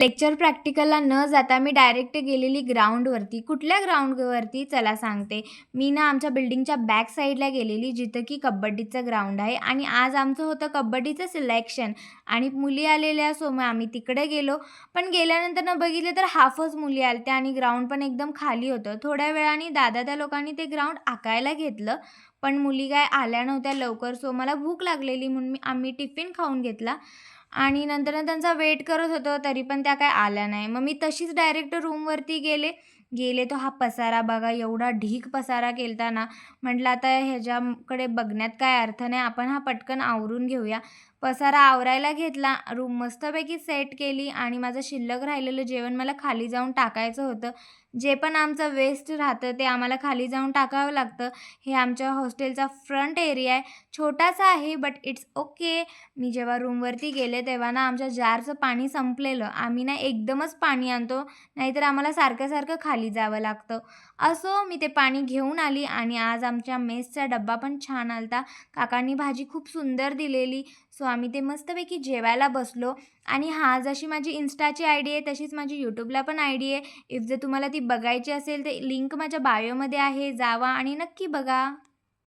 Lecture प्रॅक्टिकलला न जाता मी direct गेलेली ग्राउंडवरती. कुठल्या ग्राउंडवरती चला सांगते. मी ना आमच्या बिल्डिंगच्या बॅक साईडला गेलेली जिथं की कबड्डीचं ग्राउंड आहे आणि आज आमचं होतं कबड्डीचं सिलेक्शन आणि मुली आलेल्या सो मग आम्ही तिकडे गेलो. पण गेल्यानंतर ना बघितलं तर हाफच मुली आल्या आणि ग्राउंड पण एकदम खाली होतं. थोड्या वेळाने दादा त्या लोकांनी ते ग्राउंड आकायला घेतलं. पण मुली काय आल्या नव्हत्या लवकर सो मला भूक लागलेली म्हणून आम्ही टिफिन खाऊन घेतला. आणि नंतर ना त्यांचा वेट करत होतो, तरी पण त्या काही आल्या नाही. मग मी तशीच डायरेक्ट रूमवरती गेले. गेले तो हा पसारा बघा, एवढा ढीग पसारा केलता ना, म्हटलं आता ह्याच्याकडे बघण्यात काय अर्थ नाही, आपण हा पटकन आवरून घेऊया. पसारा आवरायला घेतला, रूम मस्तपैकी सेट केली आणि माझं शिल्लक राहिलेलं जेवण मला खाली जाऊन टाकायचं होतं. जे पण आमचं वेस्ट राहतं ते आम्हाला खाली जाऊन टाकावं लागतं. हे आमच्या हॉस्टेलचा फ्रंट एरिया आहे. छोटासा आहे बट इट्स ओके. मी जेव्हा रूमवरती गेले तेव्हा ना आमच्या जारचं पाणी संपलेलं. आम्ही ना एकदमच पाणी आणतो, नाहीतर आम्हाला सारखं-सारखं खाली जावं लागतं. असो मी ते पाणी घेऊन आली आणि आज आमच्या मेसचा डब्बा पण छान आला काकांनी भाजी खूप सुंदर दिलेली. सो आम्ही ते मस्तपैकी जेवायला बसलो आणि हां, जशी माझी Instaची आयडी आहे तशीच माझी YouTubeला पण आयडी आहे. इफ जर तुम्हाला ती बघायची असेल तर लिंक माझ्या बायोमध्ये आहे. जावा आणि नक्की बघा.